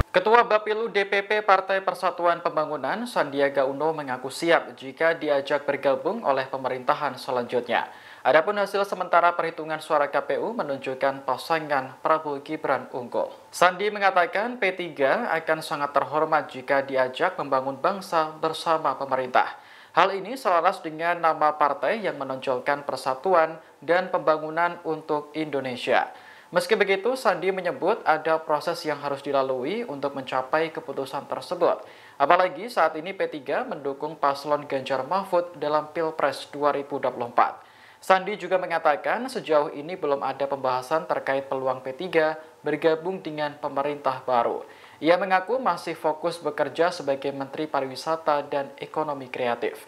Ketua Bapilu DPP Partai Persatuan Pembangunan, Sandiaga Uno mengaku siap jika diajak bergabung oleh pemerintahan selanjutnya. Adapun hasil sementara perhitungan suara KPU menunjukkan pasangan Prabowo Gibran unggul. Sandi mengatakan P3 akan sangat terhormat jika diajak membangun bangsa bersama pemerintah. Hal ini selaras dengan nama partai yang menonjolkan persatuan dan pembangunan untuk Indonesia. Meski begitu, Sandi menyebut ada proses yang harus dilalui untuk mencapai keputusan tersebut. Apalagi saat ini P3 mendukung paslon Ganjar Mahfud dalam Pilpres 2024. Sandi juga mengatakan sejauh ini belum ada pembahasan terkait peluang P3 bergabung dengan pemerintah baru. Ia mengaku masih fokus bekerja sebagai Menteri Pariwisata dan Ekonomi Kreatif.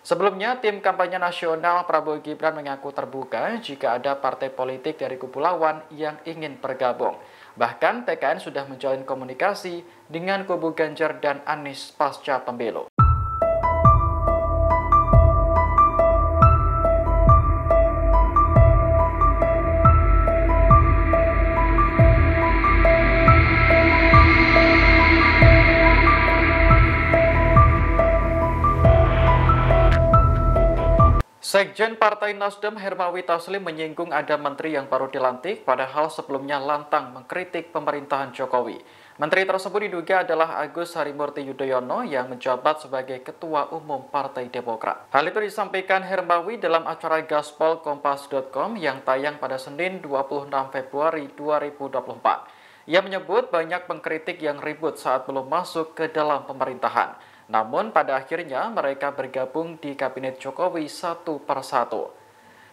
Sebelumnya, tim kampanye nasional Prabowo Gibran mengaku terbuka jika ada partai politik dari kubu lawan yang ingin bergabung. Bahkan TKN sudah menjalin komunikasi dengan kubu Ganjar dan Anies pasca pemilu. Sekjen Partai Nasdem Hermawi Taslim menyinggung ada menteri yang baru dilantik, padahal sebelumnya lantang mengkritik pemerintahan Jokowi. Menteri tersebut diduga adalah Agus Harimurti Yudhoyono yang menjabat sebagai Ketua Umum Partai Demokrat. Hal itu disampaikan Hermawi dalam acara Gaspol Kompas.com yang tayang pada Senin 26 Februari 2024. Ia menyebut banyak pengkritik yang ribut saat belum masuk ke dalam pemerintahan. Namun pada akhirnya mereka bergabung di Kabinet Jokowi satu persatu.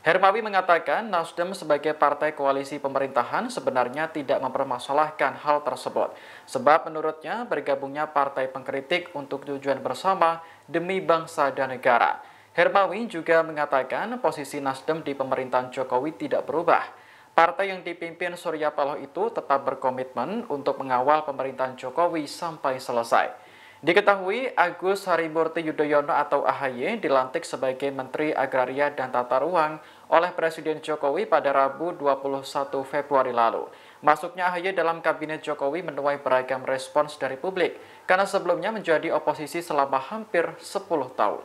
Hermawi mengatakan Nasdem sebagai partai koalisi pemerintahan sebenarnya tidak mempermasalahkan hal tersebut. Sebab menurutnya bergabungnya partai pengkritik untuk tujuan bersama demi bangsa dan negara. Hermawi juga mengatakan posisi Nasdem di pemerintahan Jokowi tidak berubah. Partai yang dipimpin Surya Paloh itu tetap berkomitmen untuk mengawal pemerintahan Jokowi sampai selesai. Diketahui Agus Harimurti Yudhoyono atau AHY dilantik sebagai Menteri Agraria dan Tata Ruang oleh Presiden Jokowi pada Rabu 21 Februari lalu. Masuknya AHY dalam Kabinet Jokowi menuai beragam respons dari publik karena sebelumnya menjadi oposisi selama hampir 10 tahun.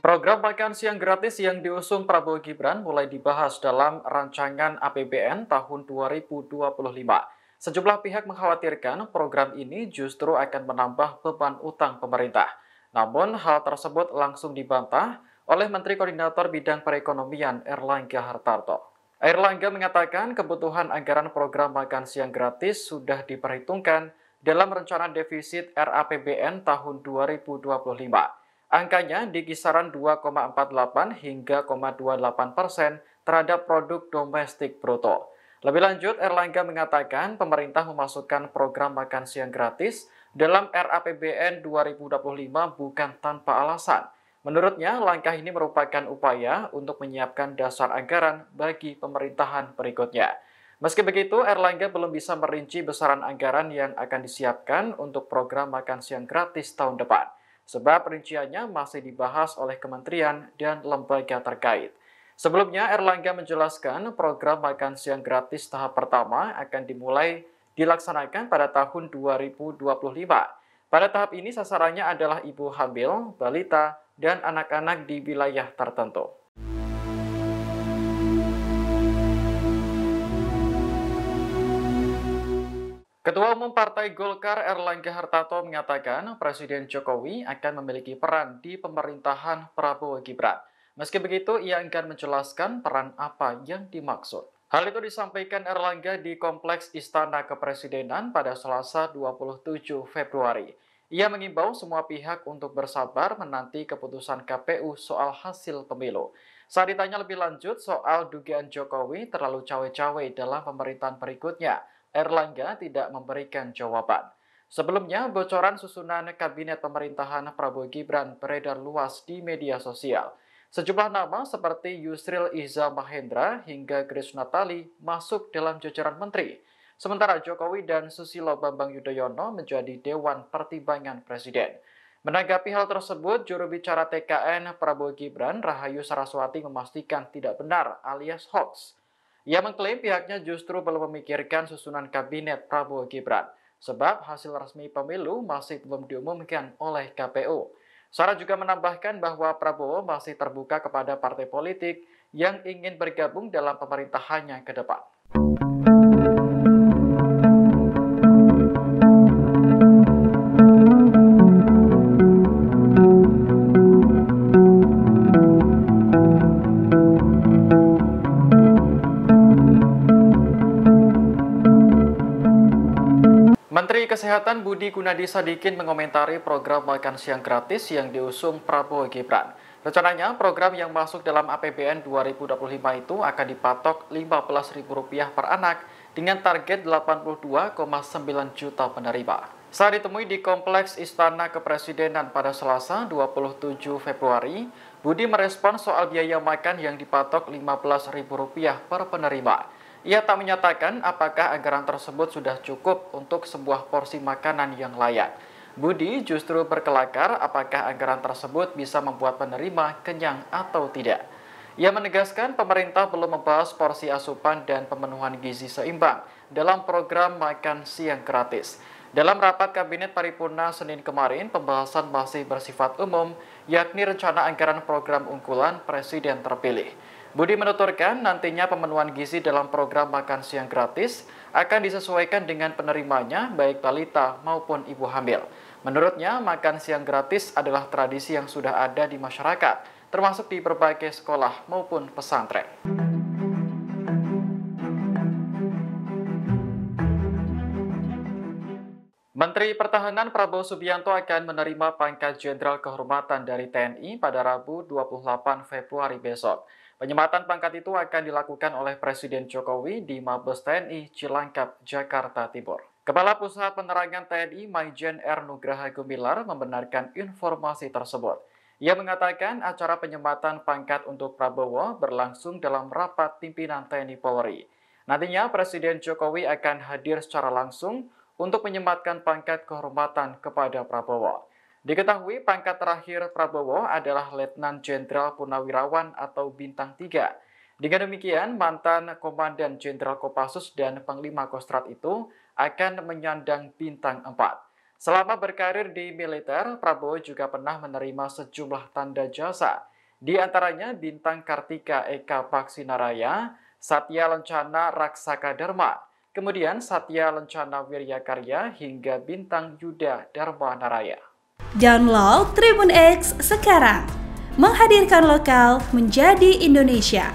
Program makan siang gratis yang diusung Prabowo Gibran mulai dibahas dalam rancangan APBN tahun 2025. Sejumlah pihak mengkhawatirkan program ini justru akan menambah beban utang pemerintah. Namun hal tersebut langsung dibantah oleh Menteri Koordinator Bidang Perekonomian Erlangga Hartarto. Erlangga mengatakan kebutuhan anggaran program makan siang gratis sudah diperhitungkan dalam rencana defisit RAPBN tahun 2025. Angkanya di kisaran 2,48 hingga 0,28% terhadap produk domestik bruto. Lebih lanjut, Erlangga mengatakan pemerintah memasukkan program makan siang gratis dalam RAPBN 2025 bukan tanpa alasan. Menurutnya, langkah ini merupakan upaya untuk menyiapkan dasar anggaran bagi pemerintahan berikutnya. Meski begitu, Erlangga belum bisa merinci besaran anggaran yang akan disiapkan untuk program makan siang gratis tahun depan. Sebab rinciannya masih dibahas oleh kementerian dan lembaga terkait. Sebelumnya, Erlangga menjelaskan program makan siang gratis tahap pertama akan dimulai dilaksanakan pada tahun 2025. Pada tahap ini sasarannya adalah ibu hamil, balita, dan anak-anak di wilayah tertentu. Ketua Umum Partai Golkar Erlangga Hartarto mengatakan Presiden Jokowi akan memiliki peran di pemerintahan Prabowo Gibran. Meski begitu, ia enggan menjelaskan peran apa yang dimaksud. Hal itu disampaikan Erlangga di Kompleks Istana Kepresidenan pada Selasa 27 Februari. Ia mengimbau semua pihak untuk bersabar menanti keputusan KPU soal hasil pemilu. Saat ditanya lebih lanjut soal dugaan Jokowi terlalu cawe-cawe dalam pemerintahan berikutnya, Erlangga tidak memberikan jawaban. Sebelumnya, bocoran susunan kabinet pemerintahan Prabowo Gibran beredar luas di media sosial. Sejumlah nama seperti Yusril Iza Mahendra hingga Grace Natali masuk dalam jajaran menteri. Sementara Jokowi dan Susilo Bambang Yudhoyono menjadi Dewan Pertimbangan Presiden. Menanggapi hal tersebut, juru bicara TKN Prabowo Gibran, Rahayu Saraswati memastikan tidak benar alias hoax. Ia mengklaim pihaknya justru belum memikirkan susunan kabinet Prabowo Gibran, sebab hasil resmi pemilu masih belum diumumkan oleh KPU. Sarah juga menambahkan bahwa Prabowo masih terbuka kepada partai politik yang ingin bergabung dalam pemerintahannya ke depan. Menteri Kesehatan Budi Gunadi Sadikin mengomentari program makan siang gratis yang diusung Prabowo Gibran. Rencananya, program yang masuk dalam APBN 2025 itu akan dipatok Rp15.000 per anak dengan target 82,9 juta penerima. Saat ditemui di Kompleks Istana Kepresidenan pada Selasa 27 Februari, Budi merespon soal biaya makan yang dipatok Rp15.000 per penerima. Ia tak menyatakan apakah anggaran tersebut sudah cukup untuk sebuah porsi makanan yang layak. Budi justru berkelakar apakah anggaran tersebut bisa membuat penerima kenyang atau tidak. Ia menegaskan pemerintah belum membahas porsi asupan dan pemenuhan gizi seimbang dalam program makan siang gratis. Dalam rapat Kabinet Paripurna Senin kemarin, pembahasan masih bersifat umum, yakni rencana anggaran program unggulan Presiden terpilih. Budi menuturkan nantinya pemenuhan gizi dalam program makan siang gratis akan disesuaikan dengan penerimanya baik balita maupun ibu hamil. Menurutnya, makan siang gratis adalah tradisi yang sudah ada di masyarakat, termasuk di berbagai sekolah maupun pesantren. Menteri Pertahanan Prabowo Subianto akan menerima pangkat Jenderal Kehormatan dari TNI pada Rabu 28 Februari besok. Penyematan pangkat itu akan dilakukan oleh Presiden Jokowi di Mabes TNI Cilangkap, Jakarta Timur. Kepala Pusat Penerangan TNI Maijen R. Nugraha Gumilar membenarkan informasi tersebut. Ia mengatakan acara penyematan pangkat untuk Prabowo berlangsung dalam rapat pimpinan TNI Polri. Nantinya Presiden Jokowi akan hadir secara langsung untuk menyematkan pangkat kehormatan kepada Prabowo. Diketahui pangkat terakhir Prabowo adalah Letnan Jenderal Purnawirawan atau Bintang 3. Dengan demikian, mantan Komandan Jenderal Kopassus dan Panglima Kostrad itu akan menyandang Bintang 4. Selama berkarir di militer, Prabowo juga pernah menerima sejumlah tanda jasa, di antaranya Bintang Kartika Eka Paksinaraya, Satya Lencana Raksaka Dharma, kemudian Satya Lencana Wiryakarya hingga Bintang Yuda Dharma Naraya. Download Tribun X sekarang, menghadirkan lokal menjadi Indonesia.